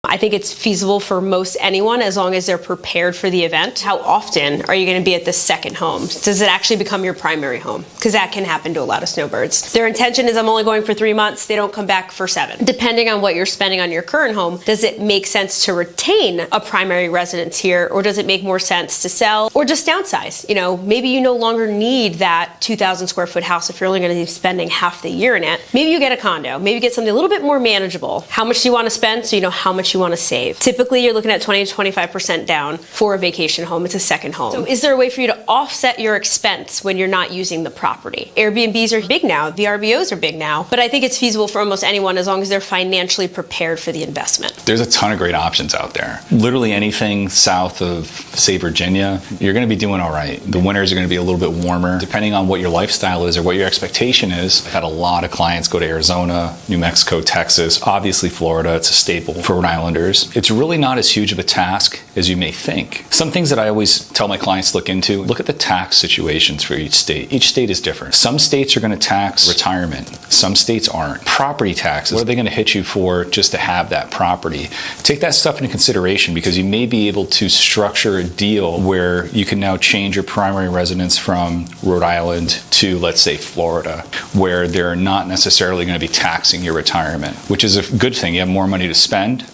I think it's feasible for most anyone as long as they're prepared for the event. How often are you going to be at the second home? Does it actually become your primary home? Because that can happen to a lot of snowbirds. Their intention is I'm only going for 3 months. They don't come back for 7. Depending on what you're spending on your current home, does it make sense to retain a primary residence here, or does it make more sense to sell or just downsize? Maybe you no longer need that 2,000 square foot house if you're only going to be spending half the year in it. Maybe you get a condo. Maybe you get something a little bit more manageable. How much do you want to spend so you know how much you want to save? Typically, you're looking at 20 to 25% down for a vacation home. It's a second home. So is there a way for you to offset your expense when you're not using the property? Airbnbs are big now. VRBOs are big now. But I think it's feasible for almost anyone as long as they're financially prepared for the investment. There's a ton of great options out there. Literally anything south of, say, Virginia, you're going to be doing all right. The winters are going to be a little bit warmer. Depending on what your lifestyle is or what your expectation is, I've had a lot of clients go to Arizona, New Mexico, Texas, obviously Florida. It's a staple for Rhode Islanders. It's really not as huge of a task as you may think. Some things that I always tell my clients to look into, look at the tax situations for each state. Each state is different. Some states are going to tax retirement. Some states aren't. Property taxes, what are they going to hit you for just to have that property? Take that stuff into consideration because you may be able to structure a deal where you can now change your primary residence from Rhode Island to, let's say, Florida, where they're not necessarily going to be taxing your retirement, which is a good thing. You have more money to spend,